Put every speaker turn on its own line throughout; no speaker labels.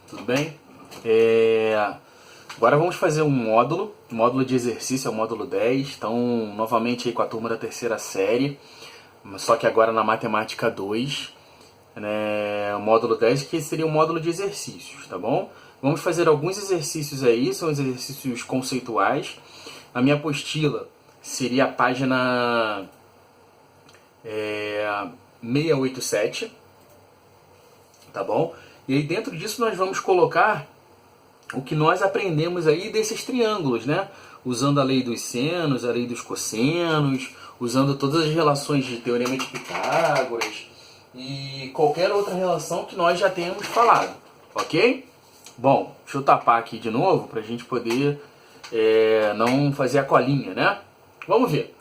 Tudo bem? Agora vamos fazer um módulo de exercício, é o módulo 10. Então, novamente aí com a turma da terceira série, só que agora na matemática 2, né? O módulo 10 que seria um módulo de exercícios, tá bom? Vamos fazer alguns exercícios aí, são exercícios conceituais. A minha apostila seria a página 687, tá bom? E aí dentro disso nós vamos colocar o que nós aprendemos aí desses triângulos, né? Usando a lei dos senos, a lei dos cossenos, usando todas as relações de Teorema de Pitágoras e qualquer outra relação que nós já tenhamos falado, ok? Bom, deixa eu tapar aqui de novo para a gente poder não fazer a colinha, né? Vamos ver.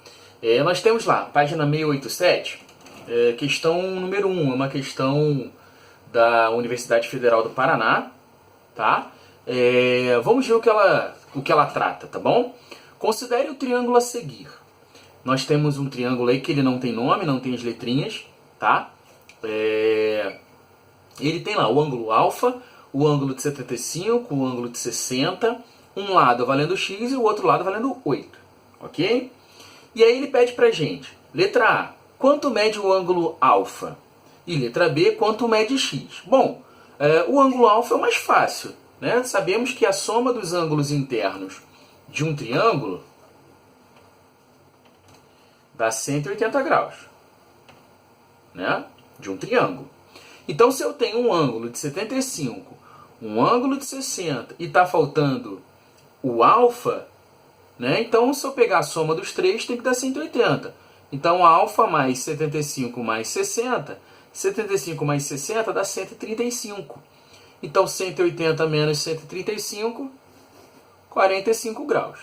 Nós temos lá, página 687, questão número 1, é uma questão da Universidade Federal do Paraná, tá? Vamos ver o que ela trata, tá bom? Considere o triângulo a seguir. Nós temos um triângulo aí que ele não tem nome, não tem as letrinhas, tá? Ele tem lá o ângulo alfa, o ângulo de 75, o ângulo de 60, um lado valendo x e o outro lado valendo 8, ok? E aí ele pede pra gente, letra A, quanto mede o ângulo alfa? E letra B, quanto mede x? Bom, o ângulo alfa é o mais fácil, né? Sabemos que a soma dos ângulos internos de um triângulo dá 180 graus, né? De um triângulo. Então, se eu tenho um ângulo de 75, um ângulo de 60 e está faltando o alfa, né? Então, se eu pegar a soma dos três, tem que dar 180. Então, alfa mais 75 mais 60, 75 mais 60 dá 135. Então, 180 menos 135, 45 graus.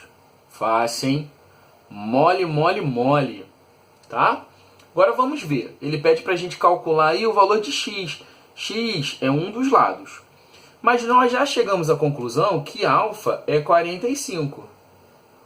Fácil, hein? Mole, mole, mole. Tá? Agora vamos ver. Ele pede para a gente calcular aí o valor de x. X é um dos lados. Mas nós já chegamos à conclusão que alfa é 45.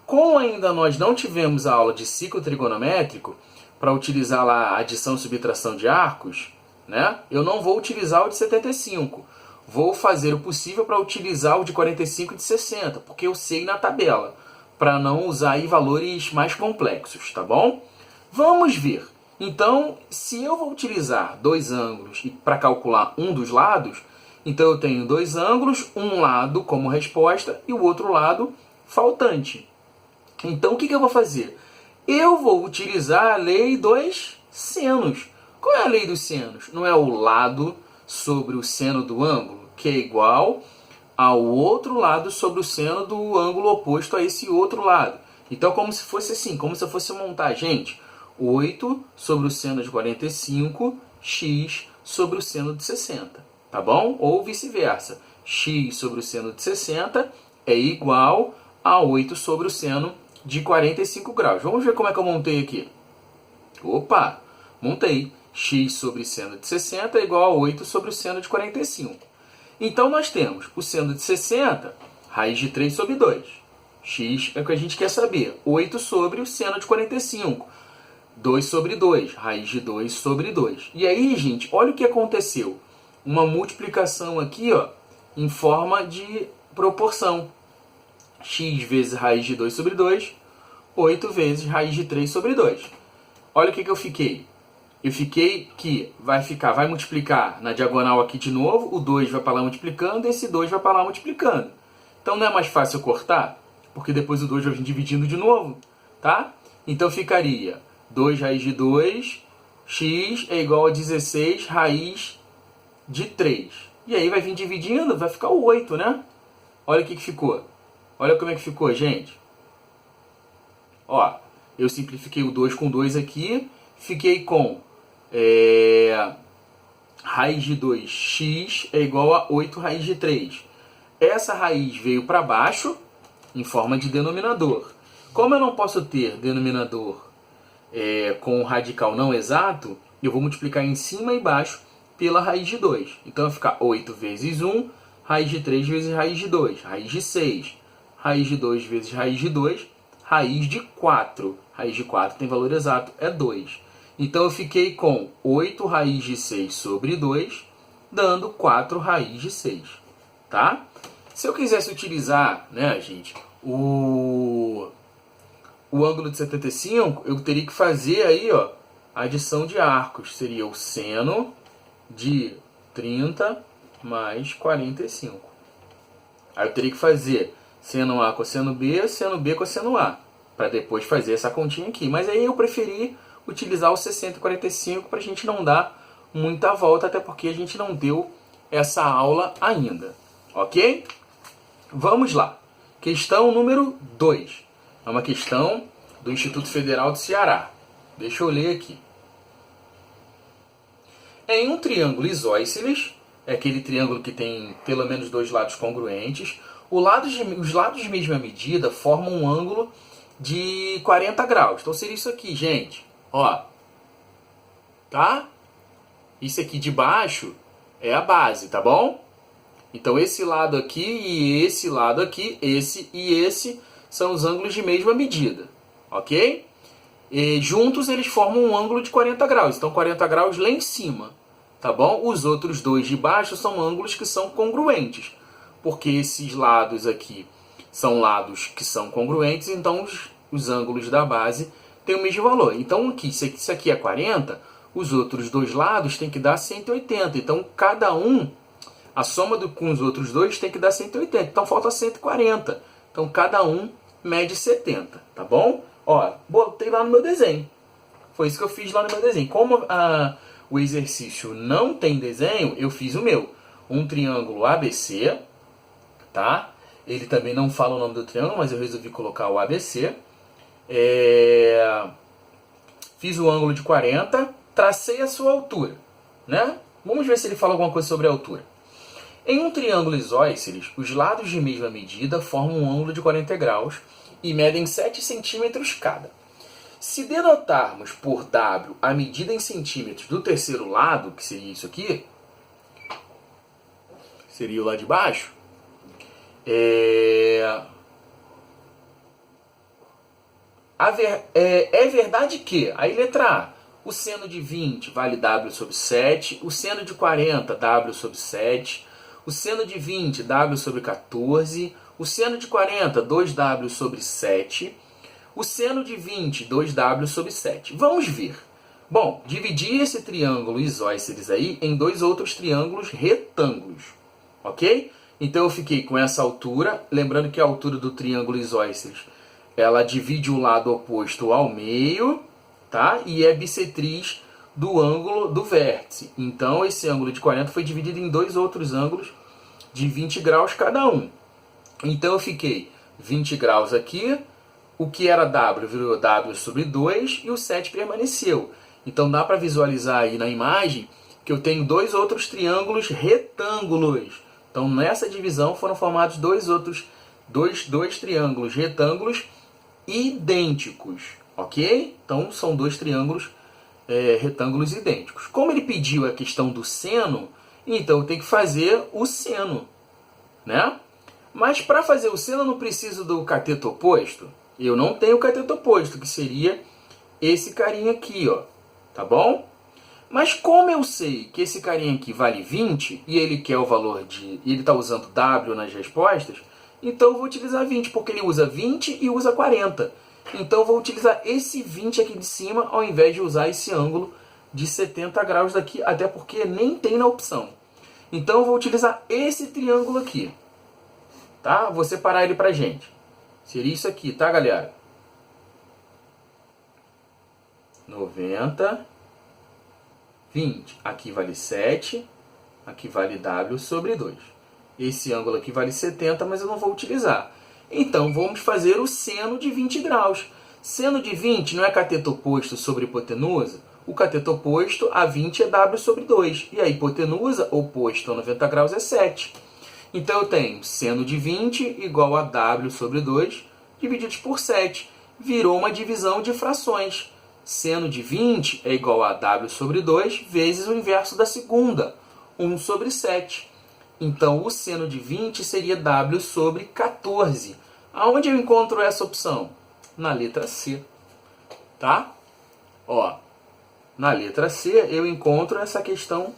Como ainda nós não tivemos a aula de ciclo trigonométrico, para utilizar lá a adição e subtração de arcos, né? Eu não vou utilizar o de 75. Vou fazer o possível para utilizar o de 45 e de 60, porque eu sei na tabela, para não usar aí valores mais complexos, tá bom? Vamos ver. Então, se eu vou utilizar dois ângulos para calcular um dos lados, então eu tenho dois ângulos, um lado como resposta e o outro lado faltante. Então, o que eu vou fazer? Eu vou utilizar a lei dos senos. Qual é a lei dos senos? Não é o lado sobre o seno do ângulo, que é igual ao outro lado sobre o seno do ângulo oposto a esse outro lado. Então, como se fosse assim, como se eu fosse montar, gente, 8 sobre o seno de 45, x sobre o seno de 60, tá bom? Ou vice-versa, x sobre o seno de 60 é igual a 8 sobre o seno de 45 graus. Vamos ver como é que eu montei aqui. Opa, montei. X sobre seno de 60 é igual a 8 sobre o seno de 45. Então, nós temos o seno de 60, raiz de 3 sobre 2. X é o que a gente quer saber. 8 sobre o seno de 45. 2 sobre 2, raiz de 2 sobre 2. E aí, gente, olha o que aconteceu. Uma multiplicação aqui, ó, em forma de proporção. X vezes raiz de 2 sobre 2, 8 vezes raiz de 3 sobre 2. Olha o que eu fiquei. Eu fiquei que vai multiplicar na diagonal aqui de novo, o 2 vai para lá multiplicando, esse 2 vai para lá multiplicando. Então não é mais fácil cortar? Porque depois o 2 vai vir dividindo de novo, tá? Então ficaria 2 raiz de 2, x é igual a 16 raiz de 3. E aí vai vir dividindo, vai ficar o 8, né? Olha o que ficou. Olha como é que ficou, gente. Ó, eu simplifiquei o 2 com 2 aqui, fiquei com raiz de 2, x é igual a 8 raiz de 3. Essa raiz veio para baixo, em forma de denominador. Como eu não posso ter denominador com radical não exato, eu vou multiplicar em cima e embaixo pela raiz de 2. Então vai ficar 8 vezes 1, raiz de 3 vezes raiz de 2, raiz de 6. Raiz de 2 vezes raiz de 2, raiz de 4. Raiz de 4 tem valor exato, é 2. Então eu fiquei com 8 raiz de 6 sobre 2, dando 4 raiz de 6. tá? Se eu quisesse utilizar, né, gente, o ângulo de 75, eu teria que fazer aí, ó, a adição de arcos. Seria o seno de 30 mais 45. Aí eu teria que fazer seno A cosseno B, cosseno A, para depois fazer essa continha aqui. Mas aí eu preferi utilizar o 60 e 45 para a gente não dar muita volta, até porque a gente não deu essa aula ainda. Ok? Vamos lá. Questão número 2. É uma questão do Instituto Federal do Ceará. Deixa eu ler aqui. Em um triângulo isósceles, é aquele triângulo que tem pelo menos dois lados congruentes, os lados de mesma medida formam um ângulo de 40 graus. Então seria isso aqui, gente. Ó. Tá? Isso aqui de baixo é a base, tá bom? Então esse lado aqui e esse lado aqui, esse e esse, são os ângulos de mesma medida. Ok? E juntos eles formam um ângulo de 40 graus. Então 40 graus lá em cima. Tá bom? Os outros dois de baixo são ângulos que são congruentes. Porque esses lados aqui são lados que são congruentes. Então os ângulos da base têm o mesmo valor. Então aqui, se isso aqui é 40, os outros dois lados tem que dar 180. Então cada um, a soma com os outros dois tem que dar 180. Então falta 140. Então cada um mede 70. Tá bom? Ó, botei lá no meu desenho. Foi isso que eu fiz lá no meu desenho. Como o exercício não tem desenho, eu fiz o meu. Um triângulo ABC, tá? Ele também não fala o nome do triângulo, mas eu resolvi colocar o ABC. Fiz o ângulo de 40, tracei a sua altura, né? Vamos ver se ele fala alguma coisa sobre a altura. Em um triângulo isósceles, os lados de mesma medida formam um ângulo de 40 graus e medem 7 centímetros cada. Se denotarmos por W a medida em centímetros do terceiro lado, que seria isso aqui, seria o lado de baixo, é verdade que, aí letra A, o seno de 20 vale W sobre 7, o seno de 40, W sobre 7, o seno de 20, W sobre 14, o seno de 40, 2W sobre 7, o seno de 20, 2W sobre 7. Vamos ver. Bom, dividi esse triângulo isósceles aí em dois outros triângulos retângulos, ok? Então eu fiquei com essa altura, lembrando que a altura do triângulo isósceles, ela divide o lado oposto ao meio, tá? E é bissetriz do ângulo do vértice. Então esse ângulo de 40 foi dividido em dois outros ângulos de 20 graus cada um. Então eu fiquei 20 graus aqui, o que era W virou W sobre 2 e o 7 permaneceu. Então dá para visualizar aí na imagem que eu tenho dois outros triângulos retângulos. Então nessa divisão foram formados dois triângulos retângulos idênticos, ok? Então são dois triângulos retângulos idênticos. Como ele pediu a questão do seno, então eu tenho que fazer o seno, né? Mas para fazer o seno eu não preciso do cateto oposto. Eu não tenho o cateto oposto, que seria esse carinha aqui, ó. Tá bom? Mas como eu sei que esse carinha aqui vale 20 e ele quer o valor de... ele está usando W nas respostas, então eu vou utilizar 20, porque ele usa 20 e usa 40. Então eu vou utilizar esse 20 aqui de cima, ao invés de usar esse ângulo de 70 graus daqui, até porque nem tem na opção. Então eu vou utilizar esse triângulo aqui. Tá? Vou separar ele pra gente. Seria isso aqui, tá, galera? 90, 20. Aqui vale 7, aqui vale W sobre 2. Esse ângulo aqui vale 70, mas eu não vou utilizar. Então, vamos fazer o seno de 20 graus. Seno de 20 não é cateto oposto sobre hipotenusa? O cateto oposto a 20 é W sobre 2. E a hipotenusa oposto a 90 graus é 7. Então, eu tenho seno de 20 igual a W sobre 2 divididos por 7. Virou uma divisão de frações. Seno de 20 é igual a W sobre 2 vezes o inverso da segunda, 1 sobre 7. Então, o seno de 20 seria W sobre 14. Aonde eu encontro essa opção? Na letra C. Tá? Ó, na letra C eu encontro essa questão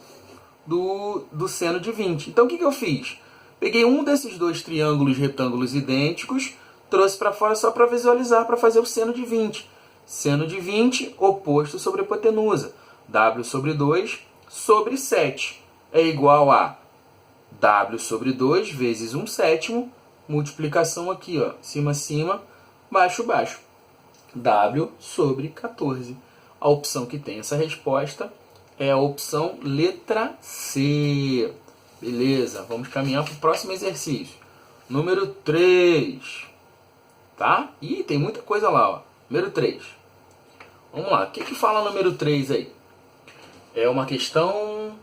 do seno de 20. Então, o que eu fiz? Peguei um desses dois triângulos retângulos idênticos, trouxe para fora só para visualizar, para fazer o seno de 20. Seno de 20 oposto sobre a hipotenusa. W sobre 2 sobre 7 é igual a W sobre 2 vezes 1/7, multiplicação aqui, ó, cima, cima, baixo, baixo. W sobre 14. A opção que tem essa resposta é a opção letra C. Beleza, vamos caminhar para o próximo exercício. Número 3. Tá? Ih, tem muita coisa lá, ó. Número 3. Vamos lá, o que fala o número 3 aí? É uma questão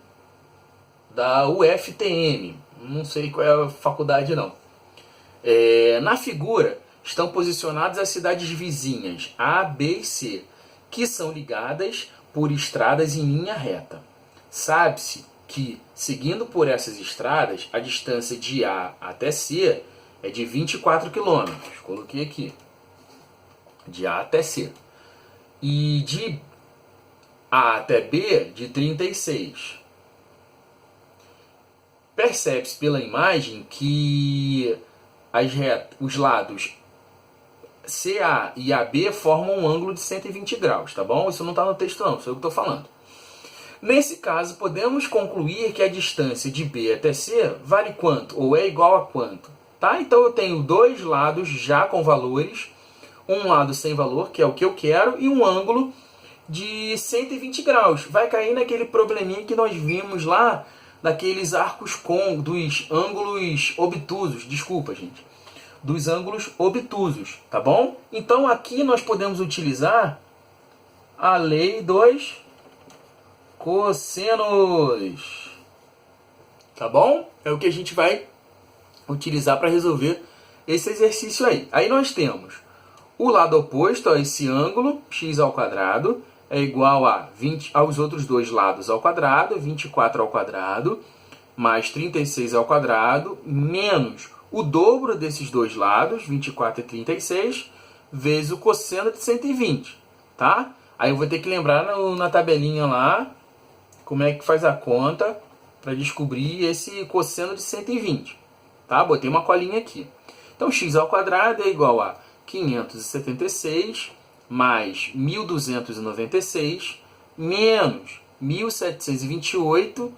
da UFTM. Não sei qual é a faculdade, não. Na figura estão posicionadas as cidades vizinhas A, B e C, que são ligadas por estradas em linha reta. Sabe-se que, seguindo por essas estradas, a distância de A até C é de 24 km. Coloquei aqui. De A até C. E de A até B, de 36. Percebe-se pela imagem que os lados CA e AB formam um ângulo de 120 graus, tá bom? Isso não está no texto não, isso é o que eu estou falando. Nesse caso, podemos concluir que a distância de B até C vale quanto? Ou é igual a quanto? Tá? Então eu tenho dois lados já com valores, um lado sem valor, que é o que eu quero, e um ângulo de 120 graus. Vai cair naquele probleminha que nós vimos lá, daqueles arcos dos ângulos obtusos. Desculpa, gente. Dos ângulos obtusos, tá bom? Então aqui nós podemos utilizar a lei dos cossenos. Tá bom? É o que a gente vai utilizar para resolver esse exercício aí. Aí nós temos o lado oposto a esse ângulo, x ao quadrado, é igual a 20 aos outros dois lados ao quadrado, 24 ao quadrado, mais 36 ao quadrado, menos o dobro desses dois lados, 24 e 36, vezes o cosseno de 120, tá? Aí eu vou ter que lembrar na tabelinha lá, como é que faz a conta para descobrir esse cosseno de 120, tá? Botei uma colinha aqui. Então, x ao quadrado é igual a 576 mais 1.296 menos 1.728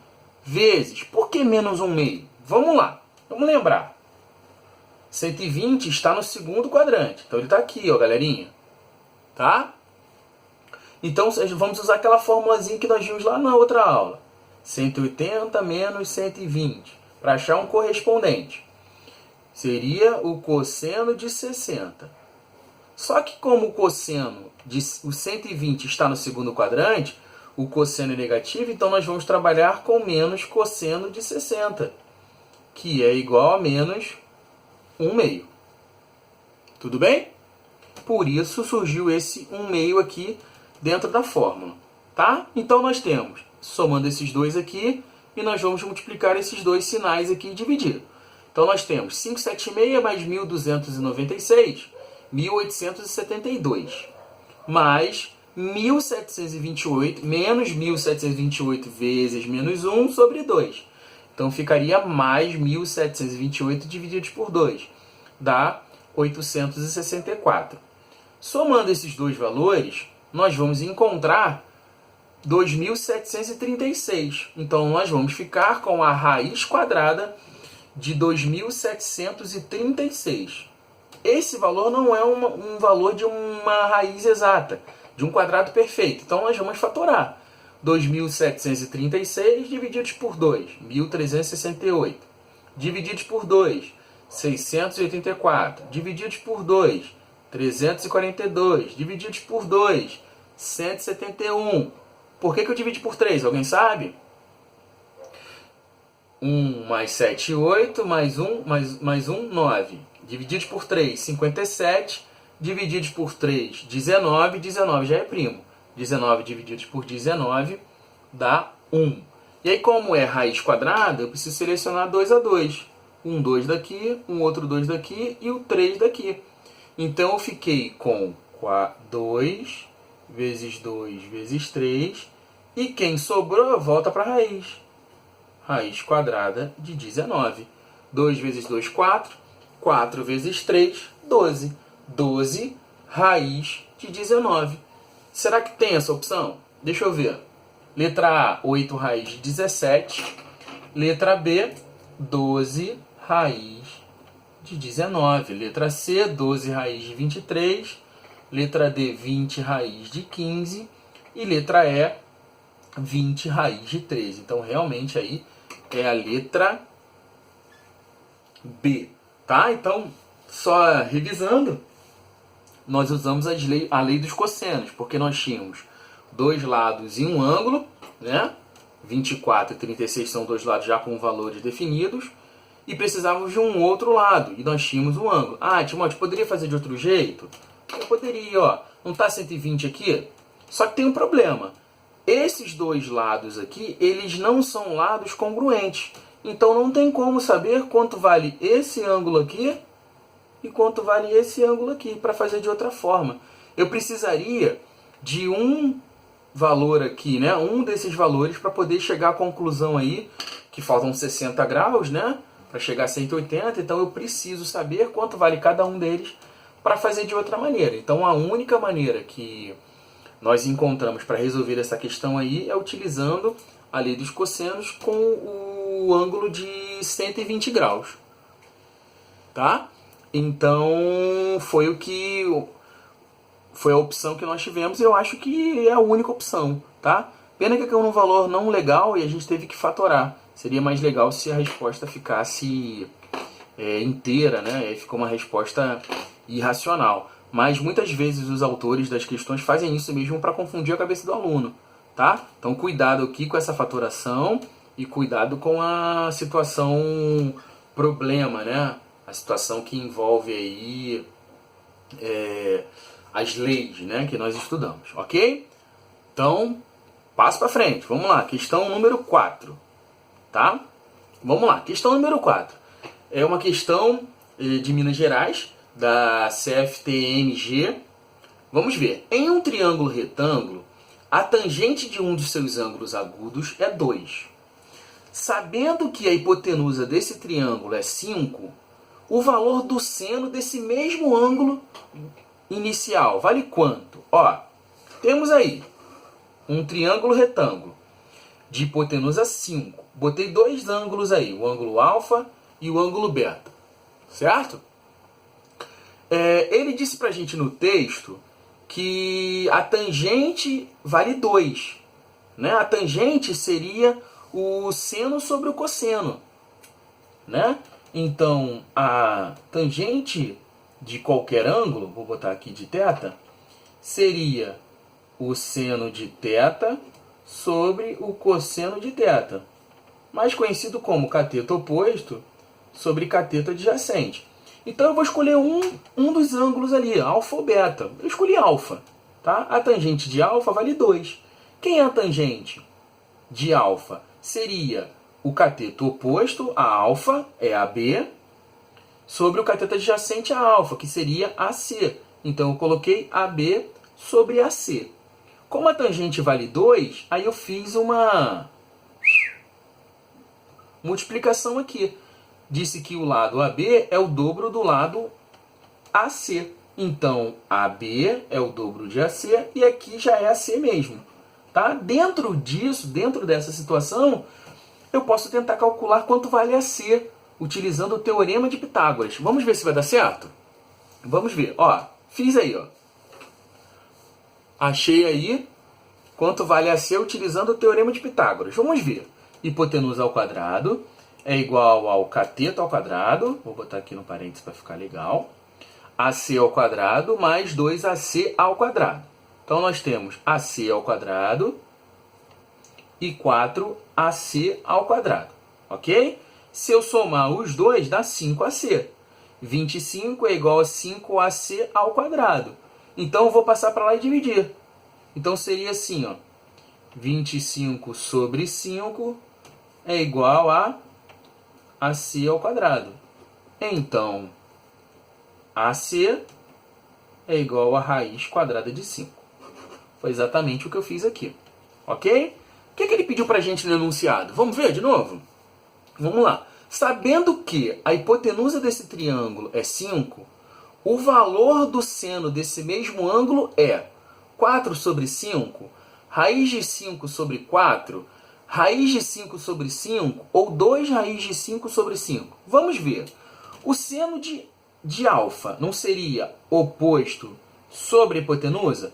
vezes... Por que menos 1/2? Vamos lá, vamos lembrar. 120 está no segundo quadrante. Então ele está aqui, ó, galerinha. Tá? Então vamos usar aquela formulazinha que nós vimos lá na outra aula. 180 menos 120. Para achar um correspondente. Seria o cosseno de 60. Só que como o cosseno de o 120 está no segundo quadrante, o cosseno é negativo, então nós vamos trabalhar com menos cosseno de 60, que é igual a menos 1/2. Tudo bem? Por isso surgiu esse 1/2 aqui dentro da fórmula. Tá? Então nós temos, somando esses dois aqui, e nós vamos multiplicar esses dois sinais aqui e dividir. Então nós temos 576 mais 1.296, 1.872, mais 1.728, menos 1.728 vezes menos 1 sobre 2. Então ficaria mais 1.728 divididos por 2. Dá 864. Somando esses dois valores, nós vamos encontrar 2.736. Então nós vamos ficar com a raiz quadrada de 2.736. Esse valor não é um valor de uma raiz exata, de um quadrado perfeito. Então nós vamos fatorar. 2.736 divididos por 2, 1.368. Divididos por 2, 684. Divididos por 2, 342. Divididos por 2, 171. Por que eu dividi por 3? Alguém sabe? 1 mais 7, 8, mais 1, mais 1, 9. Divididos por 3, 57. Divididos por 3, 19. 19 já é primo. 19 divididos por 19 dá 1. E aí, como é raiz quadrada, eu preciso selecionar 2 a 2. Um 2 daqui, um outro 2 daqui e o 3 daqui. Então, eu fiquei com 2 vezes 2 vezes 3. E quem sobrou volta para a raiz. Raiz quadrada de 19. 2 vezes 2, 4. 4 vezes 3, 12. 12 raiz de 19. Será que tem essa opção? Deixa eu ver. Letra A, 8 raiz de 17. Letra B, 12 raiz de 19. Letra C, 12 raiz de 23. Letra D, 20 raiz de 15. E letra E, 20 raiz de 13. Então, realmente, aí é a letra B. Tá? Então, só revisando, nós usamos a lei dos cossenos, porque nós tínhamos dois lados e um ângulo, né? 24 e 36 são dois lados já com valores definidos, e precisávamos de um outro lado, e nós tínhamos um ângulo. Ah, Timóteo, poderia fazer de outro jeito? Eu poderia, ó. Não está 120 aqui? Só que tem um problema. Esses dois lados aqui, eles não são lados congruentes. Então não tem como saber quanto vale esse ângulo aqui e quanto vale esse ângulo aqui, para fazer de outra forma. Eu precisaria de um valor aqui, né? Um desses valores para poder chegar à conclusão aí, que faltam 60 graus, né? Para chegar a 180, então eu preciso saber quanto vale cada um deles para fazer de outra maneira. Então a única maneira que nós encontramos para resolver essa questão aí é utilizando a lei dos cossenos com o ângulo de 120 graus. Tá? Então foi a opção que nós tivemos, e eu acho que é a única opção, tá? Pena que caiu num valor não legal e a gente teve que fatorar. Seria mais legal se a resposta ficasse inteira, né? Aí ficou uma resposta irracional. Mas muitas vezes os autores das questões fazem isso mesmo para confundir a cabeça do aluno, tá? Então cuidado aqui com essa fatoração e cuidado com a situação problema, né? A situação que envolve aí as leis, né, que nós estudamos, ok? Então, passo para frente. Vamos lá, questão número 4, tá? Vamos lá, questão número 4. É uma questão de Minas Gerais, da CFTMG. Vamos ver. Em um triângulo retângulo, a tangente de um de seus ângulos agudos é 2. Sabendo que a hipotenusa desse triângulo é 5, o valor do seno desse mesmo ângulo inicial vale quanto? Ó, temos aí um triângulo retângulo de hipotenusa 5. Botei dois ângulos aí, o ângulo alfa e o ângulo beta, certo? Ele disse pra gente no texto que a tangente vale 2. Né? A tangente seria o seno sobre o cosseno, né? Então, a tangente de qualquer ângulo, vou botar aqui de θ, seria o seno de θ sobre o cosseno de θ, mais conhecido como cateto oposto sobre cateto adjacente. Então eu vou escolher um dos ângulos ali, alfa ou beta. Eu escolhi alfa, tá? A tangente de alfa vale 2. Quem é a tangente de alfa? Seria o cateto oposto a alfa, é AB, sobre o cateto adjacente a alfa, que seria AC. Então eu coloquei AB sobre AC. Como a tangente vale 2, aí eu fiz uma multiplicação aqui. Disse que o lado AB é o dobro do lado AC. Então, AB é o dobro de AC e aqui já é AC mesmo. Tá? Dentro disso, dentro dessa situação, eu posso tentar calcular quanto vale AC, utilizando o Teorema de Pitágoras. Vamos ver se vai dar certo? Vamos ver. Ó, fiz aí, ó. Achei aí quanto vale AC utilizando o Teorema de Pitágoras. Vamos ver. Hipotenusa ao quadrado é igual ao cateto ao quadrado, vou botar aqui no parênteses para ficar legal, AC ao quadrado mais 2AC ao quadrado. Então nós temos AC ao quadrado e 4AC ao quadrado, ok? Se eu somar os dois, dá 5AC. 25 é igual a 5AC ao quadrado. Então eu vou passar para lá e dividir. Então seria assim, ó, 25 sobre 5 é igual a AC ao quadrado. Então, AC é igual a raiz quadrada de 5. Foi exatamente o que eu fiz aqui. Ok? O que ele pediu para a gente no enunciado? Vamos ver de novo? Vamos lá. Sabendo que a hipotenusa desse triângulo é 5, o valor do seno desse mesmo ângulo é 4 sobre 5, raiz de 5 sobre 4, raiz de 5 sobre 5 ou 2 raiz de 5 sobre 5. Vamos ver. O seno de alfa não seria oposto sobre a hipotenusa?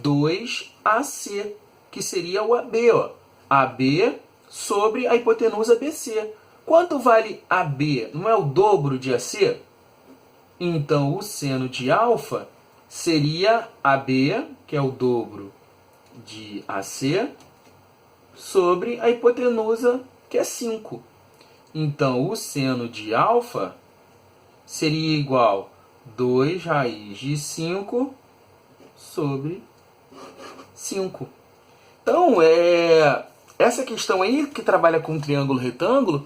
2AC, que seria o AB. Ó. AB sobre a hipotenusa BC. Quanto vale AB? Não é o dobro de AC? Então, o seno de alfa seria AB, que é o dobro de AC, sobre a hipotenusa, que é 5. Então, o seno de alfa seria igual a 2 raiz de 5 sobre 5. Então, essa questão aí, que trabalha com triângulo retângulo,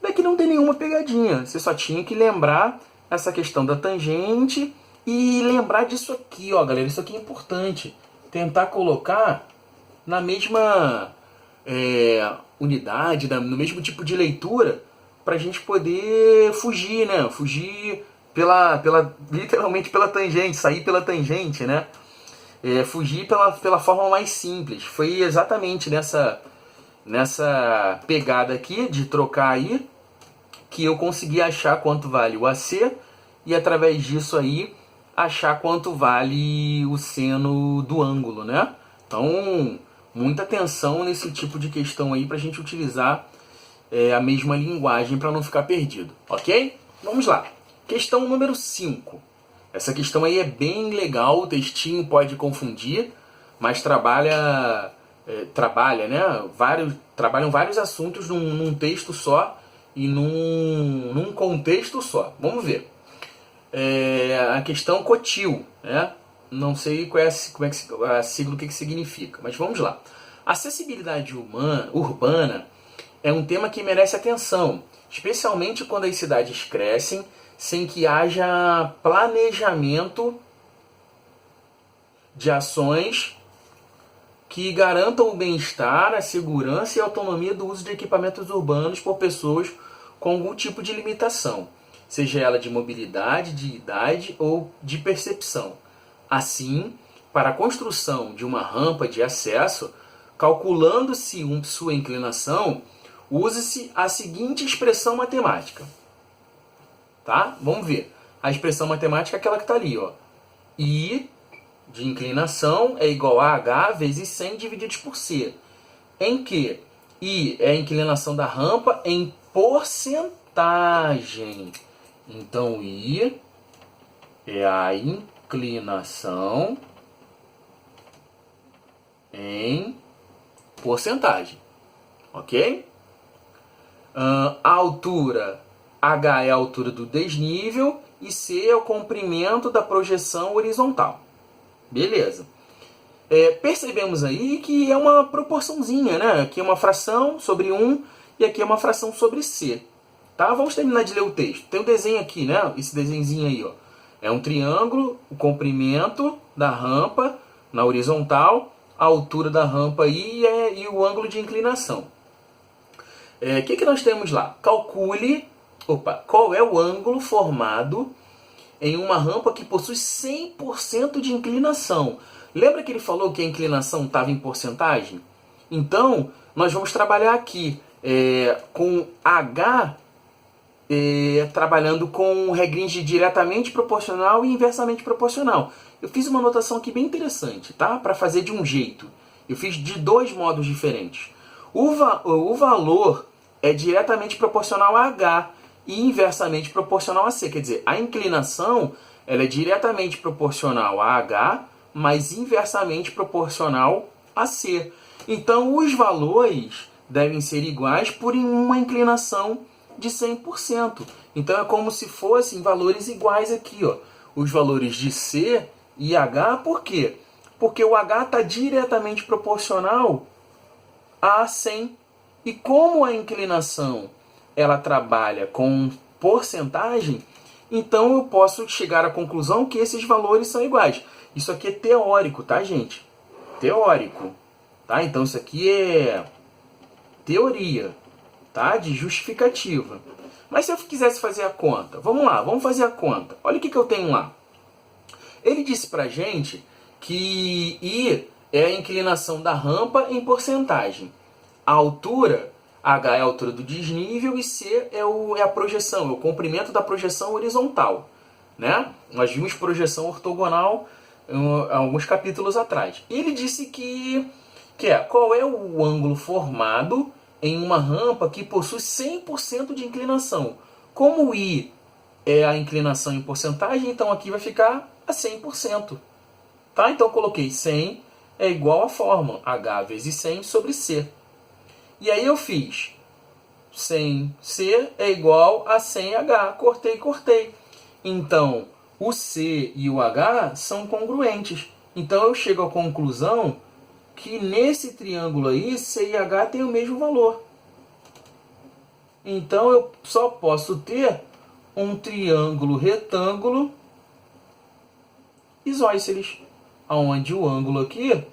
é que não tem nenhuma pegadinha. Você só tinha que lembrar essa questão da tangente e lembrar disso aqui, ó, galera. Isso aqui é importante. Tentar colocar na mesma unidade, no mesmo tipo de leitura, para a gente poder fugir, né? Fugir literalmente pela tangente, sair pela tangente, né? Fugir pela forma mais simples. Foi exatamente nessa pegada aqui de trocar aí que eu consegui achar quanto vale o AC e através disso aí achar quanto vale o seno do ângulo, né? Então, muita atenção nesse tipo de questão aí para a gente utilizar a mesma linguagem para não ficar perdido, ok? Vamos lá. Questão número 5. Essa questão aí é bem legal, o textinho pode confundir, mas trabalham vários assuntos num texto só e num contexto só. Vamos ver. A questão COTIL, né? Não sei qual é a sigla, o que significa, mas vamos lá. Acessibilidade urbana é um tema que merece atenção, especialmente quando as cidades crescem sem que haja planejamento de ações que garantam o bem-estar, a segurança e a autonomia do uso de equipamentos urbanos por pessoas com algum tipo de limitação, seja ela de mobilidade, de idade ou de percepção. Assim, para a construção de uma rampa de acesso, calculando-se sua inclinação, use-se a seguinte expressão matemática. Tá? Vamos ver. A expressão matemática é aquela que está ali. Ó. I de inclinação é igual a H vezes 100 divididos por C. Em que I é a inclinação da rampa em porcentagem. Então, I é a inclinação em porcentagem. Ok? A altura, H é a altura do desnível e C é o comprimento da projeção horizontal. Beleza. Percebemos aí que é uma proporçãozinha, né? Aqui é uma fração sobre 1 e aqui é uma fração sobre C. Tá? Vamos terminar de ler o texto. Tem um desenho aqui, né? Esse desenhozinho aí, ó. É um triângulo, o comprimento da rampa na horizontal, a altura da rampa aí e o ângulo de inclinação. O que nós temos lá? Calcule qual é o ângulo formado em uma rampa que possui 100% de inclinação. Lembra que ele falou que a inclinação estava em porcentagem? Então, nós vamos trabalhar aqui com H, trabalhando com regrinhas de diretamente proporcional e inversamente proporcional. Eu fiz uma anotação aqui bem interessante, tá? Para fazer de um jeito. Eu fiz de dois modos diferentes. O valor é diretamente proporcional a H e inversamente proporcional a C. Quer dizer, a inclinação ela é diretamente proporcional a H, mas inversamente proporcional a C. Então, os valores devem ser iguais por uma inclinação de 100%. Então, é como se fossem valores iguais aqui. Ó. Os valores de C e H, por quê? Porque o H está diretamente proporcional a 100. E como a inclinação ela trabalha com porcentagem, então eu posso chegar à conclusão que esses valores são iguais. Isso aqui é teórico, tá, gente? Teórico. Tá? Então isso aqui é teoria, tá? De justificativa. Mas se eu quisesse fazer a conta, vamos lá, vamos fazer a conta. Olha o que eu tenho lá. Ele disse pra gente que I é a inclinação da rampa em porcentagem. A altura, H é a altura do desnível e C é a projeção, é o comprimento da projeção horizontal. Né? Nós vimos projeção ortogonal alguns capítulos atrás. Ele disse que qual é o ângulo formado em uma rampa que possui 100% de inclinação. Como I é a inclinação em porcentagem, então aqui vai ficar a 100%. Tá? Então eu coloquei 100 é igual à fórmula H vezes 100 sobre C. E aí eu fiz 100C é igual a 100H. Cortei. Então, o C e o H são congruentes. Então eu chego à conclusão que nesse triângulo aí, C e H têm o mesmo valor. Então eu só posso ter um triângulo retângulo isósceles, onde o ângulo aqui